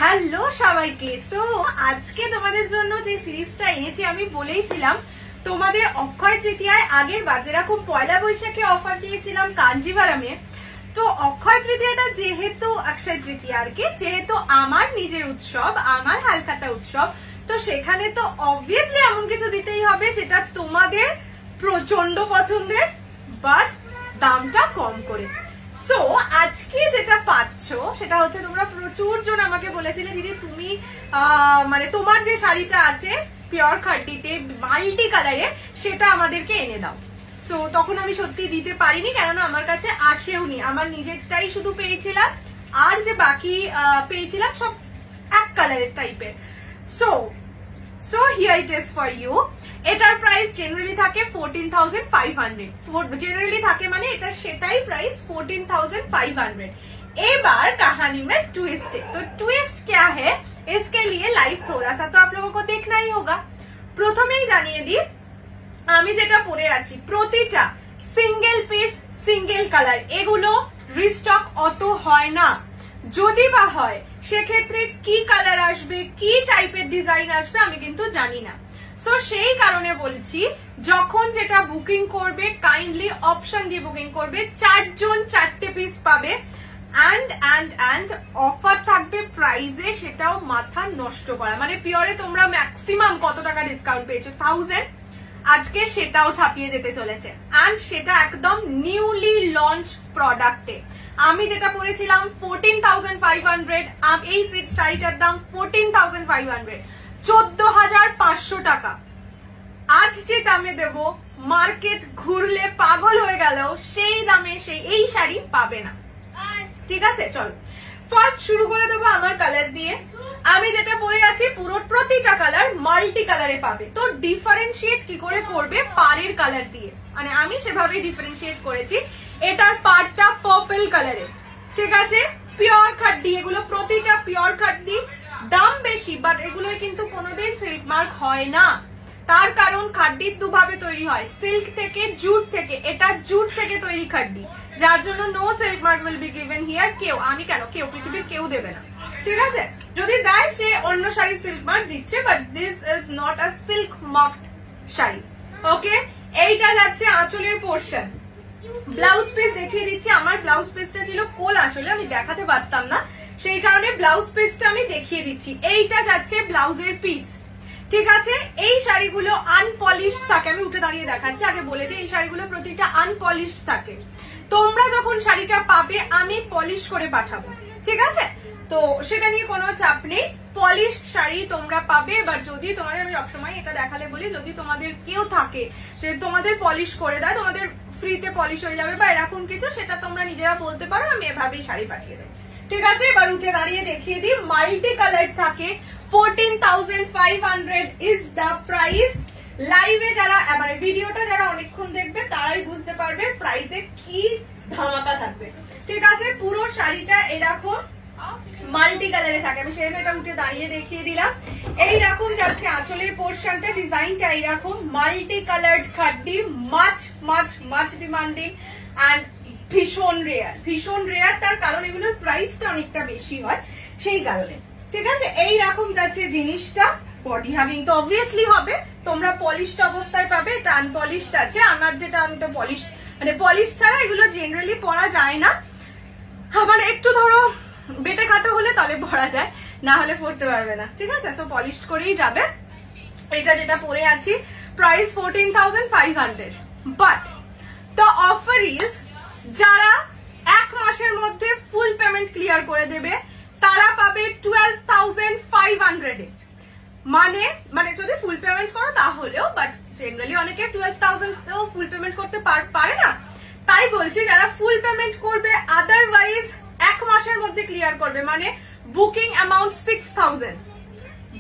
Hello সবাইকে। So আজকে তোমাদের জন্য যে সিরিজটা এনেছি আমি বলেইছিলাম তোমাদের অক্ষয় তৃতীয়ায় আগের বার যেরকম পয়লা বৈশাখে অফার দিয়েছিলাম কাঞ্জিভারামে, তো অক্ষয় তৃতীয়াটা যেহেতু অক্ষয় তৃতীয়া আর কি, যেহেতু আমার নিজের উৎসব, আমার হালখাতা উৎসব, তো সেখানে তো অবভিয়াসলি এমন কিছু দিতেই হবে যেটা তোমাদের প্রচন্ড পছন্দের বাট দামটা কম করে। সো আজকে যেটা পাচ্ছ সেটা হচ্ছে, তোমরা প্রচুর জন আমাকে বলেছিলে দিদি তুমি মানে তোমার যে শাড়িটা আছে পিওর খাড্ডিতে মাল্টি কালারে সেটা আমাদেরকে এনে দাও। সো তখন আমি সত্যি দিতে পারিনি, কেননা আমার কাছে আসেওনি, আমার নিজেরটাই শুধু পেয়েছিলাম, আর যে বাকি পেয়েছিলাম সব এক কালারের টাইপের। So here it is for you. এটার প্রাইস জেনারেলি থাকে 14,500, জেনারেলি থাকে মানে এটা সেটাই প্রাইস 14,500। এবার कहानी में ट्विस्ट है। तो ट्विस्ट क्या है, इसके लिए लाइव थोड़ा सा तो आप लोगों को देखना ही होगा। প্রথমেই জানিয়ে দিই, আমি যেটা পরে আছি প্রতিটা সিঙ্গেল পিস সিঙ্গেল কালার, এগুলো রিস্টক অত হয় না, যদি বা হয় সেক্ষেত্রে কি কালার আসবে কি টাইপের ডিজাইন আসবে আমি কিন্তু জানি না। সো সেই কারণে বলছি, যখন যেটা বুকিং করবে কাইন্ডলি অপশন দিয়ে বুকিং করবে, 4 জন 4টে পিস পাবে, অ্যান্ড অফার থাকবে প্রাইসে, সেটাও মাথা নষ্ট করা, মানে পিওরে তোমরা ম্যাক্সিমাম কত টাকা ডিসকাউন্ট পেয়েছো 1000, আজকে সেটাও ছাপিয়ে যেতে চলেছে, অ্যান্ড সেটা একদম নিউলি লঞ্চ প্রোডাক্টে। আমি যেটা পরেছিলাম 14,500, এই শাড়িটার দাম 14,500, 14,500 টাকা। আজ যে দামে দেব মার্কেট ঘুরলে পাগল হয়ে গেল, সেই দামে এই শাড়ি পাবে না, ঠিক আছে? চলো ফার্স্ট শুরু করে দেবো আমার কালার দিয়ে। আমি যেটা পরে আছি পুরো প্রতিটা কালার মাল্টি কালারে পাবে, তো ডিফারেন্সিয়েট কি করে করবে পাড়ের কালার দিয়ে, মানে আমি সেভাবেই ডিফারেন্সিয়েট করেছি। এটার পাড়টা পার্পল কালারে, ঠিক আছে? পিওর খাড্ডি, এগুলো প্রতিটা পিওর খাড্ডি, দাম বেশি বাট এগুলোই কিন্তু কোনোদিন সিল্ক মার্ক হয় না। তার কারণ খাড্ডি দুভাবে তৈরি হয়, সিল্ক থেকে, জুট থেকে। এটা জুট থেকে তৈরি খাড্ডি, যার জন্য no silk mark will be given here. কেউ পৃথিবীর কেউ দেবে না, ঠিক আছে? যদি দেয় সে অন্য শাড়ি সিল্ক মার্ক দিচ্ছে, but this is not a silk marked sari, okay? এইটা যাচ্ছে আঁচলের পোর্শন। ব্লাউজ পিস দেখিয়ে দিচ্ছি, আমার ব্লাউজ পিসটা ছিল কোল আঁচলে, আমি দেখাতে পারতাম না, সেই কারণে ব্লাউজ পিসটা আমি দেখিয়ে দিচ্ছি। এইটা যাচ্ছে ব্লাউজের পিস, ঠিক আছে? এই শাড়িগুলো আনপলিশড থাকে, আমি উঠে দাঁড়িয়ে দেখাচ্ছি, আগে বলে দিই এই শাড়িগুলো প্রতিটা আনপলিশড থাকে। তোমরা যখন শাড়িটা পাবে আমি পলিশ করে পাঠাবো, ঠিক আছে? তো সেটা নিয়ে কোনো চাপ নেই, পলিশড শাড়ি তোমরা পাবে। বাট যদি তোমাদের, আমি সবসময় এটা দেখালে বলি, যদি তোমাদের কেউ থাকে যে তোমাদের পলিশ করে দেয়, তোমাদের ফ্রিতে পলিশ হয়ে যাবে বা এরকম কিছু, সেটা তোমরা নিজেরা বলতে পারো, আমি এভাবেই শাড়ি পাঠিয়ে দেবো, ঠিক আছে? এবার উঠে দাঁড়িয়ে দেখিয়ে দিই, মাল্টি কালার থাকে, 14,500 ইজ দ্য প্রাইস। লাইভে যারা, মানে ভিডিওটা যারা অনেকক্ষণ দেখবে তারাই বুঝতে পারবে প্রাইসে কি ধামাকা থাকবে, ঠিক আছে? পুরো শাড়িটা এরকম মাল্টি কালারে থাকে, আমি সেটা এটা উঠে দাঁড়িয়ে দেখিয়ে দিলাম। এইরকম যাচ্ছে আঁচলের পোর্শনটা, ডিজাইনটা এইরকম multi coloured খাড্ডি, much demanding and ভীষণ রেয়ার। তার কারণ এগুলোর প্রাইসটা অনেকটা বেশি হয় সেই কারণে, ঠিক আছে? এইরকম যাচ্ছে জিনিসটা। বডি হাগিং তো অবভিয়াসলি হবে, তোমরা পলিশড অবস্থায় পাবে, এটা আনপলিশড আছে। আমার যেটা, আমি তো পলিশ, মানে পলিশ ছাড়া এগুলো জেনারেলি পরা যায় না, মানে একটু ধরো বেটে খাটো হলে তলে পরা যায়, না হলে পরতে পারবে না, ঠিক আছে? সো পলিশড করেই যাবে। এটা যেটা পরে আছি price 14,500, but the offer is, যারা 1 মাসের মধ্যে ফুল পেমেন্ট ক্লিয়ার করে দেবে তারা পাবে 12,500 এ। মানে যদি ফুল পেমেন্ট করো তাহলেও, বাট জেনারেলি অনেকে 12,000 তেও ফুল পেমেন্ট করতে পারে না, তাই বলছি যারা ফুল পেমেন্ট করবে, আদারওয়াইজ 1 মাসের মধ্যে ক্লিয়ার করবে, মানে বুকিং অ্যামাউন্ট 6,000,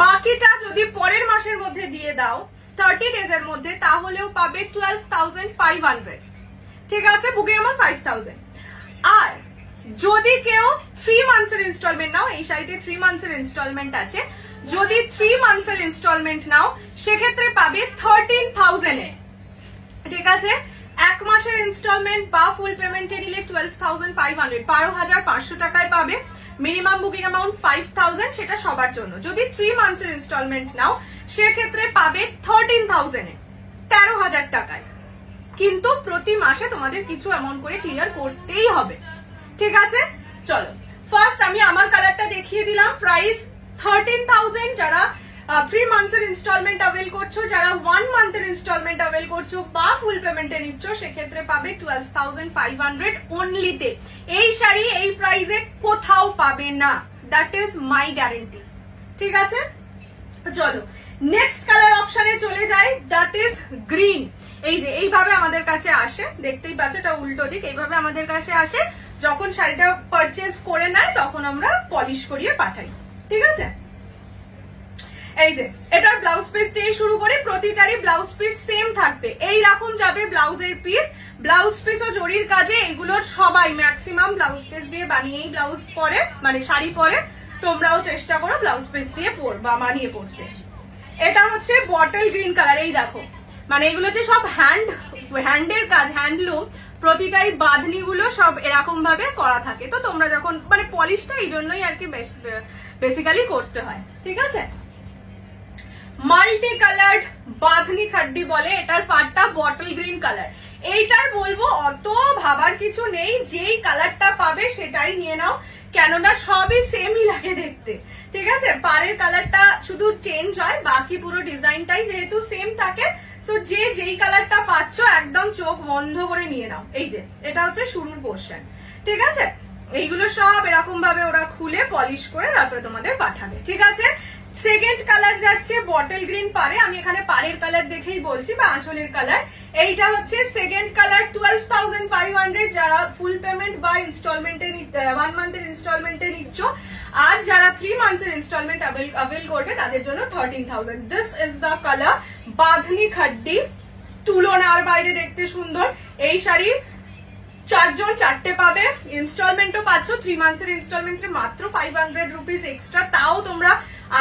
বাকিটা যদি পরের মাসের মধ্যে দিয়ে দাও 30 ডেজ এর মধ্যে, তাহলেও পাবে 12,500, ঠিক আছে? Booking amount 5,000। আর যদি কেউ 3 মান্থসের ইনস্টলমেন্ট নাও, এই শাড়িতে 3 মান্থসের ইনস্টলমেন্ট আছে, যদি 3 মান্থসের ইনস্টলমেন্ট নাও সেক্ষেত্রে পাবে 13,000 এ, ঠিক আছে? এক মাসের ইনস্টলমেন্ট বা ফুল পেমেন্টে নিলে 12,500 12,500 টাকায় পাবে। মিনিমাম বুকিং অ্যামাউন্ট 5,000, সেটা সবার জন্য। যদি 3 মান্থসের ইনস্টলমেন্ট নাও সেক্ষেত্রে পাবে 13,000 এ 13,000 টাকায়। কিন্তু প্রতি মাসে তোমাদের কিছু অ্যামাউন্ট করে ক্লিয়ার করতেই হবে, ঠিক আছে? চলো ফার্স্ট আমি আমার কালারটা দেখিয়ে দিলাম। প্রাইস 13,000 যারা 3 মান্থসের ইনস্টলমেন্ট অ্যাভেল করছো, যারা 1 মান্থের ইনস্টলমেন্ট অ্যাভেল করছো বা ফুল পেমেন্টে নিচ্ছ সেক্ষেত্রে পাবে 12,500 অনলিতে। এই শাড়ি এই প্রাইসে কোথাও পাবে না, দ্যাট ইজ মাই গ্যারেন্টি, ঠিক আছে? চলো নেক্সট কালার অপশনে চলে যাই, দ্যাট ইজ গ্রিন। এই যে এইভাবে আমাদের কাছে আসে, দেখতেই পাচ্ছ এটা উল্টো দিক, এইভাবে আমাদের কাছে আসে। যখন শাড়িটা পারচেজ করে নেয় তখন আমরা পলিশ করিয়ে পাঠাই, ঠিক আছে? এই যে এটার ব্লাউজ পিস দিয়ে শুরু করি। প্রতিটারই ব্লাউজ পিস সেম থাকবে, এইরকম যাবে ব্লাউজের পিস। ব্লাউজ পিস ও জরির কাজে এগুলোর সবাই ম্যাক্সিমাম ব্লাউজ পিস দিয়ে বানিয়েই ব্লাউজ পরে, মানে শাড়ি পরে। তোমরাও চেষ্টা করো ব্লাউজ পিস দিয়ে বা বানিয়ে পড়তে। এটা হচ্ছে বটল গ্রিন কালার। এই দেখো, মানে এগুলো যে সব হ্যান্ডের কাজ, হ্যান্ডলুম, প্রতিটাই বাঁধনি গুলো সব এরকম ভাবে করা থাকে। তো তোমরা যখন মানে পলিশটা এই জন্যই আর কি বেসিক্যালি করতে হয়, ঠিক আছে? মাল্টি কালার্ড বাঁধনি খাড্ডি বলে এটার পার্টটা, বটল গ্রিন কালার। এইটাই বলবো অত ভাবার কিছু নেই, যেই কালারটা পাবে সেটাই নিয়ে নাও, কেননা সবই সেমই লাগে দেখতে, ঠিক আছে? পাড়ের কালারটা শুধু চেঞ্জ হয়, বাকি পুরো ডিজাইনটাই যেহেতু সেম থাকে। সো যেই কালারটা পাচ্ছ একদম চোখ বন্ধ করে নিয়ে নাও। এই যে এটা হচ্ছে শুরুর পোর্শন, ঠিক আছে? এইগুলো সব এরকম ভাবে ওরা খুলে পলিশ করে তারপরে তোমাদের পাঠাবে, ঠিক আছে? সেকেন্ড কালার যাচ্ছে বটল গ্রিন পাড়ে। আমি এখানে পাড়ের কালার দেখেই বলছি, বা আঁচলের কালার। এইটা হচ্ছে সেকেন্ড কালার, 12,500 যারা ফুল পেমেন্ট বা ইনস্টলমেন্টে 1 মান্থের ইনস্টলমেন্টে নিচ্ছ, আর যারা 3 মান্থের ইনস্টলমেন্ট অ্যাভেল করবে তাদের জন্য 13,000। This is the colour bandhani khaddi, তুলনার বাইরে দেখতে সুন্দর। এই শাড়ি 4 জন 4টে পাবে, ইনস্টলমেন্টও পাচ্ছ। 3 মান্থের ইনস্টলমেন্টে মাত্র 500 রুপিস এক্সট্রা, তাও তোমরা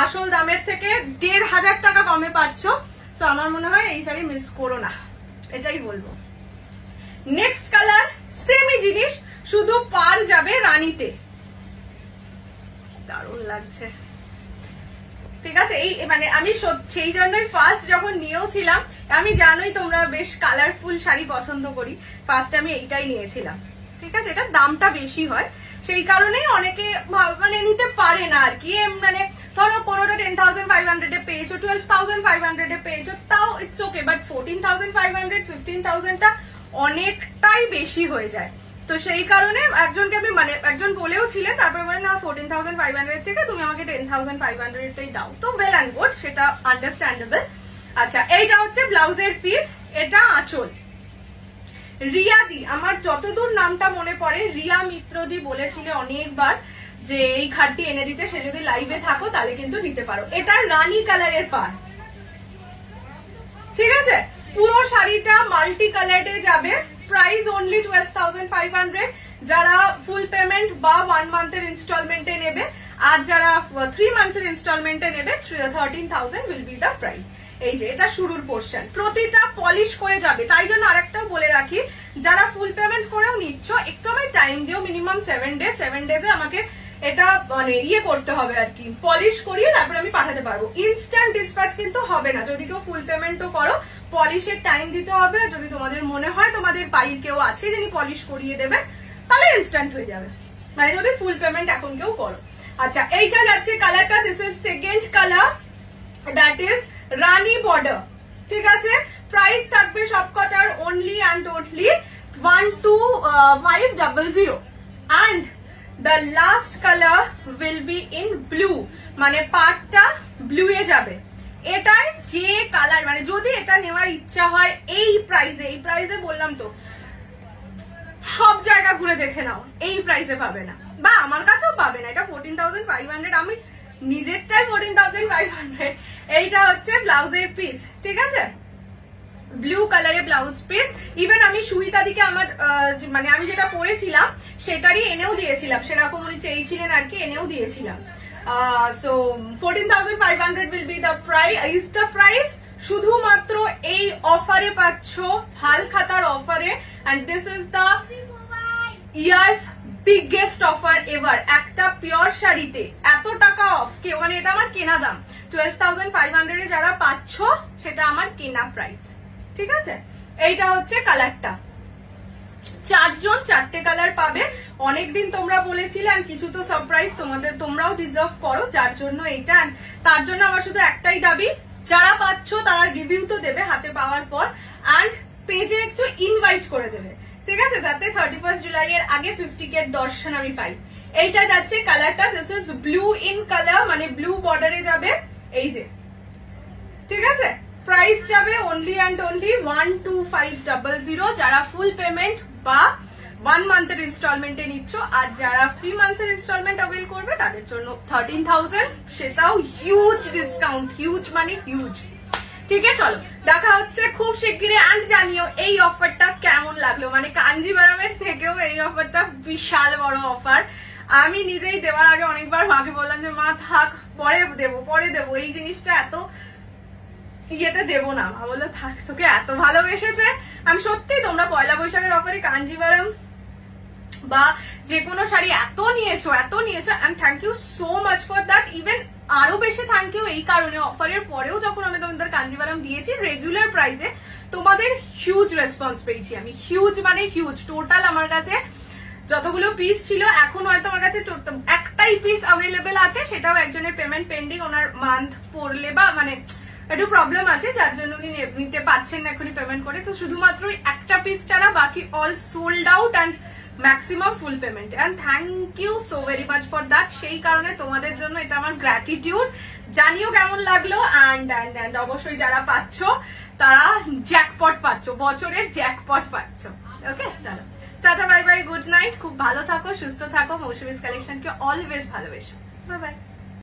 আসল দামের থেকে 1,500 টাকা কমে পাচ্ছ। সো আমার মনে হয় এই শাড়ি মিস করো না, এটাই বলবো। নেক্সট কালার সেমই জিনিস, শুধু পার যাবে রানীতে। দারুণ লাগছে, ঠিক আছে? এই মানে আমি সেই জন্যই ফার্স্ট যখন নিয়েও ছিলাম, আমি জানোই তোমরা বেশ কালারফুল শাড়ি পছন্দ করি, ফার্স্ট আমি এইটাই নিয়েছিলাম, ঠিক আছে? এটার দামটা বেশি হয়, সেই কারণেই অনেকে মানে নিতে পারে না আর কি। মানে ধরো কোনোটা 10,500 এ পেয়েছো, 12,500 এ পেয়েছো, তাও ইটস ওকে, বাট 14,500 15,000টা অনেকটাই বেশি হয়ে যায়। তো সেই কারণে একজনকে আমি মানে একজন বলেও ছিলেন, তারপরে বলে না 14,500 থেকে তুমি আমাকে 10,500টাই দাও। তো ওয়েল অ্যান্ড গুড, সেটা আন্ডারস্ট্যান্ডেবল। আচ্ছা, এইটা হচ্ছে ব্লাউজের পিস, এটা আঁচল। রিয়াদি, আমার যতদূর নামটা মনে পড়ে রিয়া মিত্রদি বলেছিল অনেকবার যে এই খাটটি এনে দিতে, সে যদি লাইভে থাকো তাহলে কিন্তু নিতে পারো। এটা রানী কালারের পাড়, ঠিক আছে? পুরো শাড়িটা মাল্টি কালারে যাবে। প্রাইস অনলি 12,500 যারা ফুল পেমেন্ট বা 1 মান্থের ইনস্টলমেন্টে নেবে, আর যারা 3 মান্থের ইনস্টলমেন্টে নেবে 13,000 উইল বি দ্য প্রাইস। এই যে এটা শুরুর পোর্শন, প্রতিটা পলিশ করে যাবে। তাই জন্য আরেকটাও বলে রাখি, যারা ফুল পেমেন্ট করেও নিচ্ছ একটু আমায় টাইম দিও, মিনিমাম 7 ডেজ। 7 ডেজে আমাকে এটা মানে ইয়ে করতে হবে আর কি, পলিশ করিয়ে তারপরে আমি পাঠাতে পারবো। ইনস্ট্যান্ট ডিসপ্যাচ কিন্তু হবে না। যদি কেউ ফুল পেমেন্টও করো, পলিশের টাইম দিতে হবে। আর যদি তোমাদের মনে হয় তোমাদের বাড়ির কেউ আছে যিনি পলিশ করিয়ে দেবে, তাহলে ইনস্ট্যান্ট হয়ে যাবে, মানে যদি ফুল পেমেন্ট এখন কেউ করো। আচ্ছা, এইটা যাচ্ছে কালারটা, this is second colour, that is rani border, ঠিক আছে? প্রাইস থাকবে সবকটার only and only 12,500 and the last color will be in blue, মানে পার্টটা ব্লু এ যাবে। এটার যে কালার মানে যদি এটা নেওয়ার ইচ্ছা হয় এই প্রাইসে বললাম তো সব জায়গা ঘুরে দেখে নাও, এই প্রাইসে পাবে না, বা আমার কাছেও পাবে না। এটা 14,500, আমি নিজেরটাই 14,500। এইটা হচ্ছে ব্লাউজের পিস, ঠিক আছে? ব্লু কালারের ব্লাউজ পিস। ইভেন আমি সুহিতাদিকে আমার মানে আমি যেটা পরেছিলাম সেটারই এনেও দিয়েছিলাম, সেরকম উনি চেয়েছিলেন আর কি, এনেও দিয়েছিলাম। So 14,500 will be the price, is the price। শুধুমাত্র এই অফারে পাচ্ছ, হালখাতার অফারে। And this is the year's biggest offer ever. একটা পিওর শাড়িতে এত টাকা অফ, মানে এটা আমার কেনা দাম 12,500 এ যারা পাচ্ছ সেটা আমার কেনা প্রাইস, ঠিক আছে। এইটা হচ্ছে কালারটা, 4 জন 4টে কালার পাবে। অনেকদিন তোমরা বলেছিলে, আর কিছু তো সারপ্রাইজ তোমরাও ডিজার্ভ করো, যার জন্য এইটা। তার জন্য আমার শুধু একটাই দাবি, যারা পাচ্ছ তারা রিভিউ তো দেবে হাতে পাওয়ার পর, অ্যান্ড পেজে একটু ইনভাইট করে দেবে, ঠিক আছে, যাতে 31 জুলাই এর আগে 50K দর্শন আমি পাই। এইটা যাচ্ছে কালারটা, this is blue in colour, মানে ব্লু বর্ডারে যাবে, এই যে, ঠিক আছে। প্রাইস যাবে অনলি অ্যান্ড অনলি 12500 যারা ফুল পেমেন্ট বা 1 মান্থের ইনস্টলমেন্টে নিচ্ছ, আর যারা 3 মান্থের ইনস্টলমেন্ট অ্যাভেল করবে তাদের জন্য 13,000, সেটাও হিউজ ডিসকাউন্ট, হিউজ মানে হিউজ, ঠিক আছে। চলো দেখা হচ্ছে খুব শিগগিরই। অ্যান্ড জানিও এই অফারটা কেমন লাগলো, মানে কাঞ্জিভারামের থেকেও এই অফারটা বিশাল বড় অফার। আমি নিজেই দেওয়ার আগে অনেকবার মাকে বললাম যে মা থাক, পরে দেবো, এই জিনিসটা এত ইয়েতে দেবো না। মা বললো থাক, তোকে এত ভালোবেসেছে। আমি সত্যি, তোমরা পয়লা বৈশাখের অফারে কাঞ্জিভারাম বা যে কোনো শাড়ি এত নিয়েছো, and thank you so much for that. Even আরো বেশি থ্যাংক ইউ এই কারণে, অফারের পরেও যখন আমি তোমাদের কাঞ্জিভারাম দিয়েছি রেগুলার প্রাইসে, তোমাদের হিউজ রেসপন্স পেয়েছি আমি, হিউজ মানে হিউজ। টোটাল আমার কাছে যতগুলো পিস ছিল, এখন হয়তো আমার কাছে একটাই পিস অ্যাভেলেবেল আছে, সেটাও একজনের পেমেন্ট পেন্ডিং, ওনার মান্থ পড়লে বা মানে একটু প্রবলেম আছে, যার জন্য উনি নিতে পারছেন না এখনই পেমেন্ট করে। সো শুধুমাত্র একটা পিস ছাড়া বাকি all sold out and maximum full payment. And thank you so very much for that. সেই কারণে তোমাদের জন্য এটা আমার গ্র্যাটিটিউড। জানিও কেমন লাগলো, অ্যান্ড অবশ্যই যারা পাচ্ছ তারা জ্যাকপট পাচ্ছ, বছরের জ্যাকপট পাচ্ছ। ওকে, চলো টাটা, বাই বাই, গুড নাইট। খুব ভালো থাকো, সুস্থ থাকো, মৌসুমীজ কালেকশনকে অলওয়েজ ভালোবেসো। Bye by.